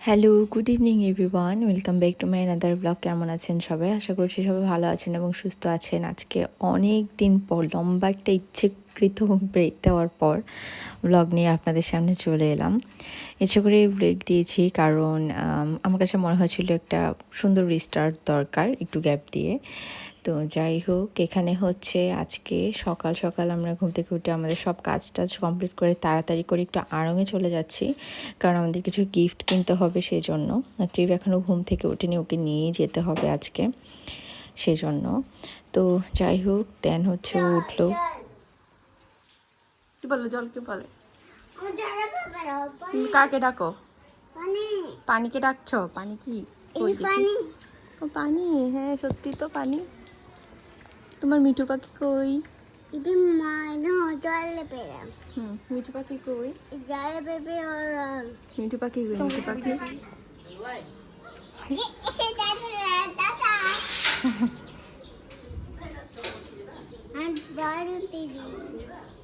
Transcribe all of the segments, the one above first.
Hello, good evening everyone, welcome back to my another blog. কেমন আছেন সবাই? আশা করছি সবাই ভালো আছেন এবং সুস্থ আছেন। আজকে অনেক দিন পর লম্বা একটা ইচ্ছাকৃত ব্রেক দেওয়ার পর ব্লগ নিয়ে আপনাদের সামনে চলে এলাম। ইচ্ছে করে ব্রেক দিয়েছি কারণ আমার কাছে মনে হয়েছিল একটা সুন্দর রিস্টার্ট দরকার একটু গ্যাপ দিয়ে। তো যাই হোক, এখানে হচ্ছে আজকে সকাল সকাল আমরা ঘুম থেকে উঠে আমাদের সব কাজ টাজ কমপ্লিট করে তাড়াতাড়ি করে একটু আড়ংয়ে চলে যাচ্ছি, কারণ আমাদের কিছু গিফট কিনতে হবে সেই জন্য। ট্রিপ এখনও ঘুম থেকে উঠেনি, ওকে নিয়েই যেতে হবে আজকে সেই জন্য। তো যাই হোক, দেন হচ্ছে ও উঠলো। কি বলো? জলকে বলে কাকে ডাকো? পানিকে ডাকছো? পানি কি? পানি, হ্যাঁ সত্যি তো পানি। তোমার মিঠু পাখি কই? মিঠু পাখি কই? মিঠু পাখি কই? মিঠু পাখি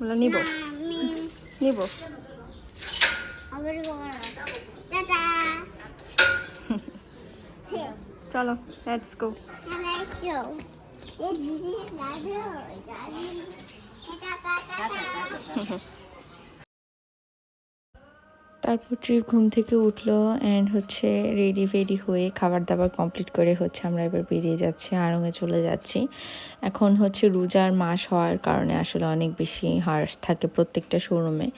বলো নিব নিব। চলো লেটস গো। তারপর ট্রিপ ঘুম থেকে উঠলো অ্যান্ড হচ্ছে রেডি ফেডি হয়ে খাবার দাবার কমপ্লিট করে হচ্ছে আমরা এবার বেরিয়ে যাচ্ছি, আড়ংয়ে চলে যাচ্ছি। এখন হচ্ছে রোজার মাস হওয়ার কারণে আসলে অনেক বেশি হার্শ থাকে প্রত্যেকটা শোরুমে।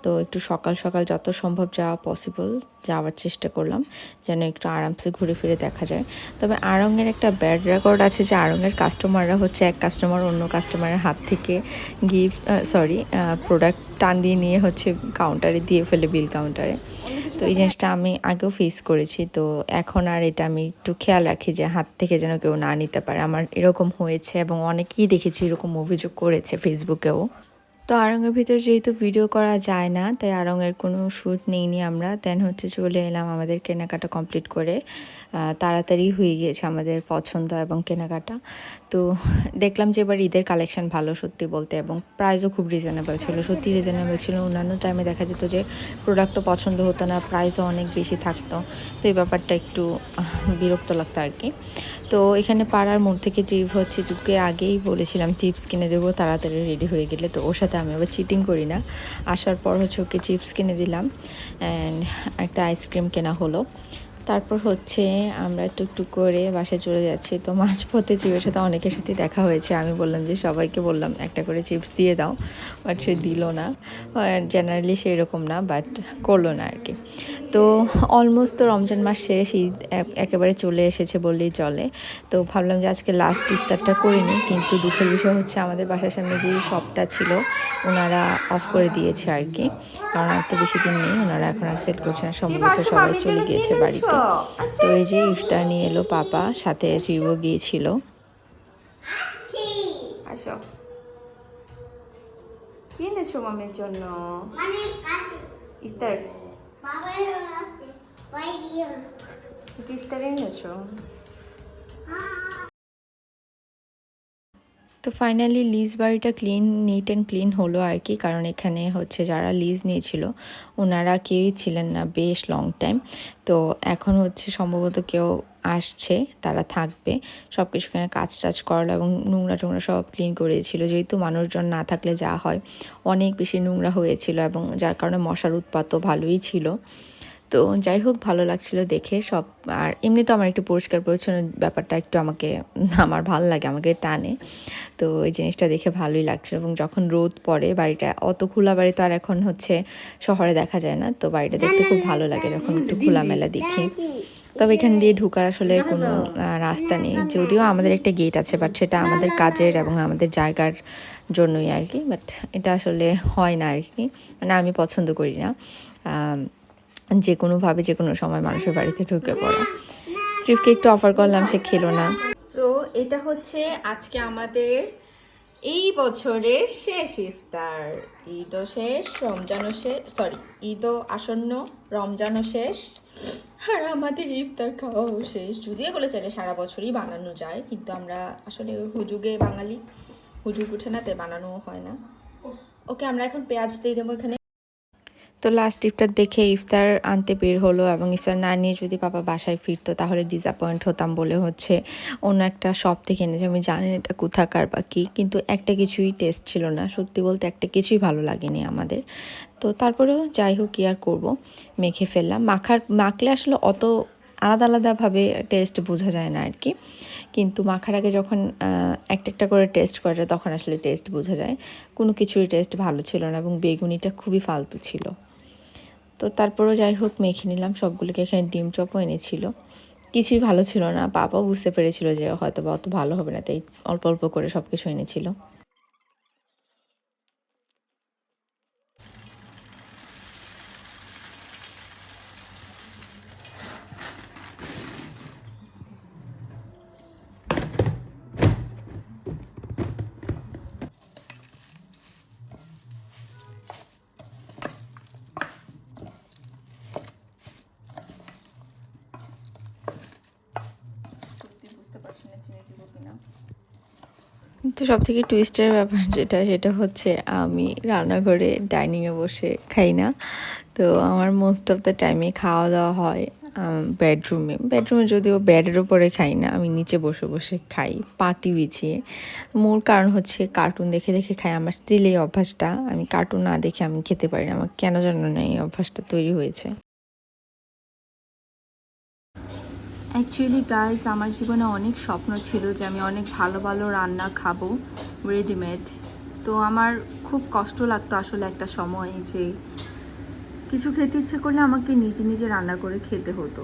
তো একটু সকাল সকাল যত সম্ভব যাওয়া পসিবল যাওয়ার চেষ্টা করলাম, যেন একটু আরামসে ঘুরে ফিরে দেখা যায়। তবে আড়ংয়ের একটা ব্যাড রেকর্ড আছে যে আড়ংয়ের কাস্টমাররা হচ্ছে এক কাস্টমার অন্য কাস্টমারের হাত থেকে প্রোডাক্ট টান দিয়ে নিয়ে হচ্ছে কাউন্টারে দিয়ে ফেলে, বিল কাউন্টারে। তো এই জিনিসটা আমি আগেও ফেস করেছি, তো এখন আর এটা আমি একটু খেয়াল রাখি যে হাত থেকে যেন কেউ না নিতে পারে। আমার এরকম হয়েছে এবং অনেকেই দেখেছি এরকম অভিযোগ করেছে ফেসবুকেও। তো আড়ংয়ের ভিতর যেহেতু ভিডিও করা যায় না, তাই আড়ংয়ের কোনো শ্যুট নেইনি আমরা। দেন হচ্ছে চলে এলাম আমাদের কেনাকাটা কমপ্লিট করে। তাড়াতাড়ি হয়ে গিয়েছে আমাদের পছন্দ এবং কেনাকাটা। তো দেখলাম যে এবার ঈদের কালেকশন ভালো সত্যি বলতে, এবং প্রাইসও খুব রিজনেবল ছিল, সত্যি রিজনেবল ছিল। অন্যান্য টাইমে দেখা যেত যে প্রোডাক্টও পছন্দ হতো না, প্রাইসও অনেক বেশি থাকতো। তো এই ব্যাপারটা একটু বিরক্ত লাগতো আর কি। তো এখানে পাড়ার মোড় থেকে চিপকে আগেই বলেছিলাম চিপস কিনে দেবো তাড়াতাড়ি রেডি হয়ে গেলে, তো ওর সাথে আমি আবার চিটিং করি না। আসার পর হচ্ছে ওকে চিপস কিনে দিলাম অ্যান্ড একটা আইসক্রিম কেনা হলো। তারপর হচ্ছে আমরা টুকটুক করে বাসায় চলে যাচ্ছি। তো মাঝপথে চিপের সাথে অনেকের সাথে দেখা হয়েছে, আমি বললাম যে সবাইকে বললাম একটা করে চিপস দিয়ে দাও, বাট সে দিল না। জেনারেলি সে এরকম না, বাট করলো না আর কি। তো অলমোস্ট তো রমজান মাস শেষ, ঈদ একেবারে চলে এসেছে বললেই চলে। তো ভাবলাম যে আজকে লাস্ট ইফতারটা করে নিই, কিন্তু দুঃখের বিষয় হচ্ছে আমাদের বাসার সামনে যে শপটা ছিল ওনারা অফ করে দিয়েছে আর কি, কারণ আর তো বেশি দিন নেই, ওনারা এখন আর সেল করছে না, সম্ভবত সবাই চলে গিয়েছে বাড়িতে। তো এই যে ইফতার নিয়ে এলো পাপা, সাথে জিও গিয়েছিল। আসো, কি এনেছো মামের জন্য? ইফতার ইফতার এনেছো? তো ফাইনালি লিজ বাড়িটা নিট অ্যান্ড ক্লিন হলো আর কি, কারণ এখানে হচ্ছে যারা লিজ নিয়েছিল ওনারা কেউই ছিলেন না বেশ লং টাইম। তো এখন হচ্ছে সম্ভবত কেউ আসছে, তারা থাকবে। সব কিছু এখানে কাজ টাজ করলো এবং নোংরা টোংরা সব ক্লিন করেছিল, যেহেতু মানুষজন না থাকলে যা হয় অনেক বেশি নোংরা হয়েছিল এবং যার কারণে মশার উৎপাতও ভালোই ছিল। তো যাই হোক, ভালো লাগছিল দেখে সব। আর এমনি তো আমার একটু পরিষ্কার পরিচ্ছন্ন ব্যাপারটা একটু আমার ভালো লাগে, আমাকে টানে। তো এই জিনিসটা দেখে ভালোই লাগছিল। এবং যখন রোদ পড়ে, বাড়িটা অত খোলা বাড়ি তো আর এখন হচ্ছে শহরে দেখা যায় না, তো বাড়িটা দেখতে খুব ভালো লাগে যখন একটু খোলামেলা দেখি। তবে এখান দিয়ে ঢোকার আসলে কোনো রাস্তা নেই, যদিও আমাদের একটা গেট আছে, বাট সেটা আমাদের কাজের এবং আমাদের জায়গার জন্যই আর কি। বাট এটা আসলে হয় না আর কি, মানে আমি পছন্দ করি না যে কোনোভাবে যে কোনো সময় মানুষের বাড়িতে ঢুকে পড়া। ট্রিপকে একটু অফার করলাম, সে খেলো না। সো এটা হচ্ছে আজকে আমাদের এই বছরের শেষ ইফতার। ঈদও শেষ, রমজানও শেষ, ঈদও আসন্ন, রমজানও শেষ, আর আমাদের ইফতার খাওয়াও শেষ। যদিও এগুলো চাইলে সারা বছরই বানানো যায়, কিন্তু আমরা আসলে হুজুগে বাঙালি, হুজুগ উঠে না, তাই বানানোও হয় না। ওকে, আমরা এখন পেঁয়াজ দিয়ে দেবো এখানে। তো লাস্ট ইফতার দেখে ইফতার আনতে বের হলো, এবং ইফতার না নিয়ে যদি পাপা বাসায় ফিরতো তাহলে ডিসঅ্যাপয়েন্ট হতাম বলে হচ্ছে অন্য একটা শপ থেকে এনেছে। আমি জানি না এটা কোথাকার বা কী, কিন্তু একটা কিছুই টেস্ট ছিল না, সত্যি বলতে একটা কিছুই ভালো লাগেনি আমাদের। তো তারপরেও যাই হোক, কি আর করবো, মেখে ফেললাম। মাখলে আসলে অত আলাদা আলাদাভাবে টেস্ট বোঝা যায় না আর কি, কিন্তু মাখার আগে যখন একটা একটা করে টেস্ট করা যায় তখন আসলে টেস্ট বোঝা যায়। কোনো কিছুরই টেস্ট ভালো ছিল না, এবং বেগুনিটা খুবই ফালতু ছিল। তো তারপরেও যাই হোক মেখে নিলাম সবগুলোকে। এখানে ডিম চপও এনেছিল, কিছুই ভালো ছিল না। বাবাও বুঝতে পেরেছিল যে হয়তো বা অত ভালো হবে না, তাই অল্প অল্প করে সব কিছু এনেছিল। কিন্তু সব থেকে টুইস্টের ব্যাপার সেটা হচ্ছে আমি রান্নাঘরে ডাইনিংয়ে বসে খাই না। তো আমার মোস্ট অফ দ্য টাইমে খাওয়া দাওয়া হয় বেডরুমে যদিও বেডের উপরে খাই না, আমি নিচে বসে বসে খাই পাটি বিছিয়ে। মূল কারণ হচ্ছে কার্টুন দেখে দেখে খাই। আমার স্টিল এই অভ্যাসটা, আমি কার্টুন না দেখে আমি খেতে পারি না, আমার কেন জানো না এই অভ্যাসটা তৈরি হয়েছে। অ্যাকচুয়ালি গাইজ, আমার জীবনে অনেক স্বপ্ন ছিল যে আমি অনেক ভালো ভালো রান্না খাবো রেডিমেড। তো আমার খুব কষ্ট লাগতো আসলে একটা সময় যে কিছু খেতে ইচ্ছে করলে আমাকে নিজে নিজে রান্না করে খেতে হতো,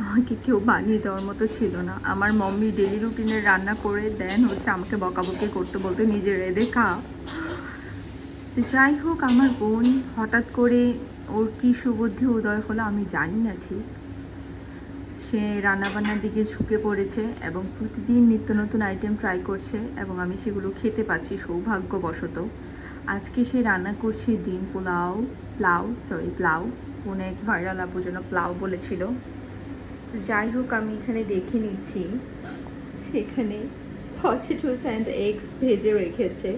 আমাকে কেউ বানিয়ে দেওয়ার মতো ছিল না। আমার মাম্মি ডেলি রুটিনের রান্না করে দেন হচ্ছে আমাকে বকাবকি করতে, বলতে নিজে রেঁধে খা। যাই হোক, আমার বোন হঠাৎ করে ওর কী সুবুদ্ধি উদয় হলো আমি জানি না ঠিক, সে রান্নাবান্নার দিকে ঝুঁকে পড়েছে এবং প্রতিদিন নিত্য নতুন আইটেম ট্রাই করছে, এবং আমি সেগুলো খেতে পাচ্ছি সৌভাগ্যবশত। আজকে সে রান্না করছে ডিম প্লাউ, অনেক ভাইরাল আপু যেন প্লাউ বলেছিল। যাই হোক, আমি এখানে দেখে নিচ্ছি সেখানে পটেটোস অ্যান্ড এগস ভেজে রেখেছে।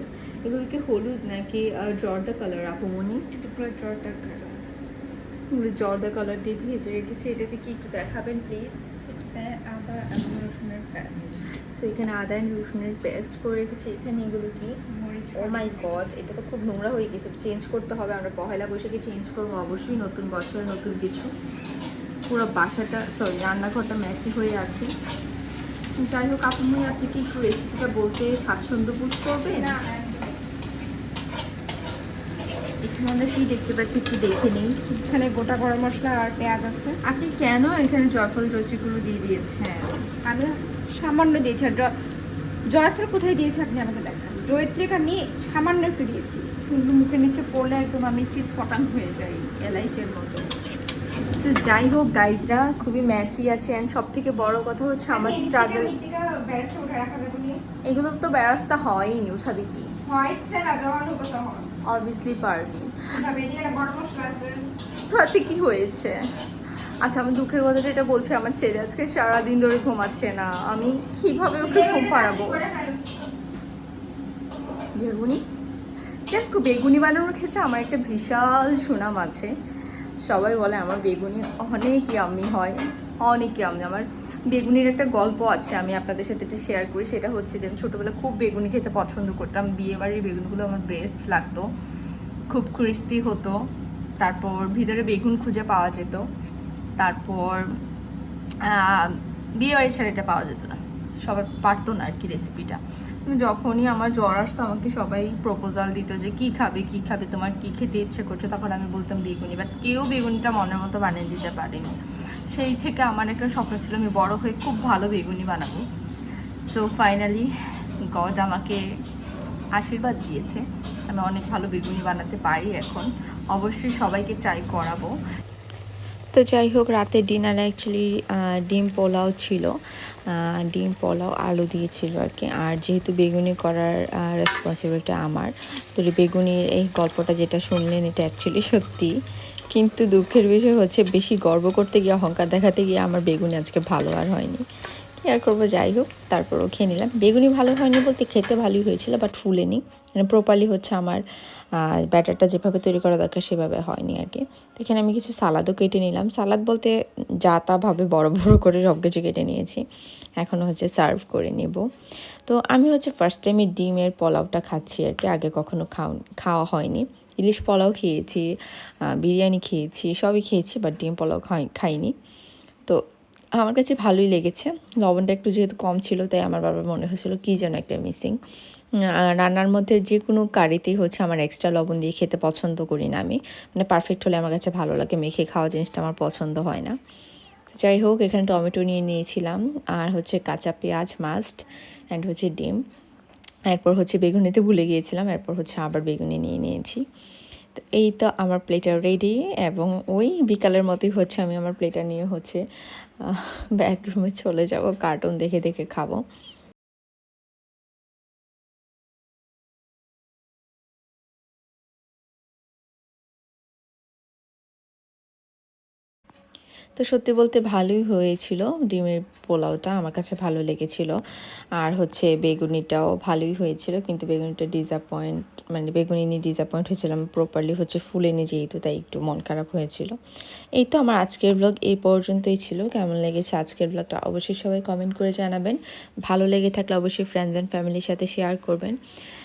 এগুলোকে হলুদ নাকি জর্দা কালার আপুমনি? জর্দা কালার দিয়ে ভেজে রেখেছে। এটাতে কি একটু দেখাবেন প্লিজ? আদা এবং রসুনের পেস্ট। সো এখানে আদা অ্যান্ড রসুনের পেস্ট করে রেখেছে। এখানে এগুলো কি? ও মাই গড, এটা তো খুব নোংরা হয়ে গেছে, চেঞ্জ করতে হবে। আমরা পহেলা বৈশাখে চেঞ্জ করবো অবশ্যই, নতুন বছরে নতুন কিছু। পুরো বাসাটা রান্নাঘরটা ম্যাচি হয়ে আছে। যাই হোক আপনি কি একটু রেসিপিটা বলতে স্বাচ্ছন্দ্য বোধ করবেন? এখানে আমরা কি দেখতে পাচ্ছি একটু দেখে নিই। এখানে গোটা গরম মশলা আর পেঁয়াজ আছে। আপনি কেন এখানে জয়ফল জয়চিগুলো দিয়ে দিয়েছেন? আমি সামান্য দিয়েছি। আর জয়ফল কোথায় দিয়েছি আপনি আমাকে দেখান। জয়ত্রিক আমি সামান্য একটু দিয়েছি, কিন্তু মুখের নিচে পড়লে একদম আমি চিৎপটাং হয়ে যাই এলাইচের মতো। তো যাই হোক গাইজরা, খুবই ম্যাসি আছে। অ্যান্ড সব থেকে বড় কথা হচ্ছে আমার স্ট্রাগল। এগুলো তো ব্যবস্থা হয়নি, উঠাবে কি? অবভিয়াসলি পারবি। তো আজকে কি হয়েছে? আচ্ছা, আমি দুঃখের কথা যেটা বলছি, আমার ছেলে আজকে সারাদিন ধরে ঘুমাচ্ছে না। আমি কিভাবে ওকে ঘুম পাড়াবো? বেগুনি, দেখো বেগুনি বানানোর ক্ষেত্রে আমার একটা বিশাল সুনাম আছে। সবাই বলে আমার বেগুনি অনেক ইয়াম্মি হয়, অনেক ইয়াম্মি। আমার বেগুনির একটা গল্প আছে, আমি আপনাদের সাথে এটা শেয়ার করি। সেটা হচ্ছে যে আমি ছোটোবেলা খুব বেগুনি খেতে পছন্দ করতাম। বিয়েবাড়ির বেগুনগুলো আমার বেস্ট লাগতো, খুব ক্রিস্পি হতো, তারপর ভিতরে বেগুন খুঁজে পাওয়া যেত। তারপর বিয়েবাড়ির ছাড়া এটা পাওয়া যেত না, সবাই পারতো না আর কি রেসিপিটা। যখনই আমার জ্বর আসতো আমাকে সবাই প্রপোজাল দিত যে কি খাবে, তোমার কি খেতে ইচ্ছে করছে, তখন আমি বলতাম বেগুনি। বাট কেউ বেগুনিটা মনের মতো বানিয়ে দিতে পারেনি। সেই থেকে আমার একটা স্বপ্ন ছিল আমি বড় হয়ে খুব ভালো বেগুনি বানাবো। সো ফাইনালি গড আমাকে আশীর্বাদ দিয়েছে, আমি অনেক ভালো বেগুনি বানাতে পারি এখন। অবশ্যই সবাইকে ট্রাই করাবো। তো যাই হোক, রাতের ডিনারে অ্যাকচুয়ালি ডিম পোলাও ছিল, ডিম পোলাও আলু দিয়েছিল আর কি। আর যেহেতু বেগুনি করার রেসপন্সিবিলিটি আমার, তো বেগুনির এই গল্পটা যেটা শুনলেন এটা অ্যাকচুয়ালি সত্যি। কিন্তু দুঃখের বিষয় হচ্ছে বেশি গর্ব করতে গিয়ে, অহংকার দেখাতে গিয়ে আমার বেগুনি আজকে ভালো আর হয়নি। আর করবো, যাই হোক তারপরও খেয়ে নিলাম। বেগুনি ভালো হয়নি বলতে খেতে ভালোই হয়েছিল, বাট ফুলেনি, মানে প্রপারলি হচ্ছে আমার ব্যাটারটা যেভাবে তৈরি করা দরকার সেভাবে হয়নি আর কি। তো এখানে আমি কিছু সালাদও কেটে নিলাম। সালাদ বলতে যা তাভাবে বড় বড় করে সব কিছু কেটে নিয়েছি, এখনও হচ্ছে সার্ভ করে নেব। তো আমি হচ্ছে ফার্স্ট টাইমে ডিমের পোলাওটা খাচ্ছি আর কি, আগে কখনো খাওয়া হয়নি। ইলিশ পোলাও খেয়েছি, বিরিয়ানি খেয়েছি, সবই খেয়েছি, বাট ডিম পোলাও খাইনি। তো আমার কাছে ভালোই লেগেছে। লবণটা একটু যেহেতু কম ছিল, তাই আমার বাবার মনে হয়েছিল কী যেন একটা মিসিং। রান্নার মধ্যে যে কোনো কারিতেই হচ্ছে আমার এক্সট্রা লবণ দিয়ে খেতে পছন্দ করি না আমি, মানে পারফেক্ট হলে আমার কাছে ভালো লাগে, মেখে খাওয়া জিনিসটা আমার পছন্দ হয় না। যাই হোক, এখানে টমেটো নিয়ে নিয়েছিলাম, আর হচ্ছে কাঁচা পেঁয়াজ মাস্ট, অ্যান্ড হচ্ছে ডিম, এরপর হচ্ছে বেগুনিতে ভুলে গিয়েছিলাম, এরপর হচ্ছে আবার বেগুনি নিয়ে নিয়েছি। তো এই তো আমার প্লেটার রেডি, এবং ওই বিকালের মতোই হচ্ছে আমি আমার প্লেটার নিয়ে হচ্ছে বেডরুমে চলে যাব, কার্টুন দেখে দেখে খাবো। তো সত্যি বলতে ভালোই হয়েছিল, ডিমের পোলাওটা আমার কাছে ভালো লেগেছিল, আর হচ্ছে বেগুনিটাও ভালোই হয়েছিল, কিন্তু বেগুনিটা মানে বেগুনি নিয়ে ডিসঅ্যাপয়েন্ট হয়েছিলাম, প্রপারলি হচ্ছে ফুলেনি যেহেতু, তাই একটু মন খারাপ হয়েছিল। এই তো আমার আজকের ব্লগ এই পর্যন্তই ছিল। কেমন লেগেছে আজকের ব্লগটা অবশ্যই সবাই কমেন্ট করে জানাবেন। ভালো লেগে থাকলে অবশ্যই ফ্রেন্ডস অ্যান্ড ফ্যামিলির সাথে শেয়ার করবেন।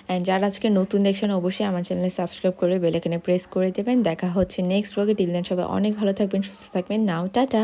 অ্যান্ড যারা আজকে নতুন দেখছেন অবশ্যই আমার চ্যানেলে সাবস্ক্রাইব করে বেল আইকনে প্রেস করে দেবেন। দেখা হচ্ছে নেক্সট ব্লগে। টিল দেন সবাই অনেক ভালো থাকবেন, সুস্থ থাকবেন। নাও টাটা।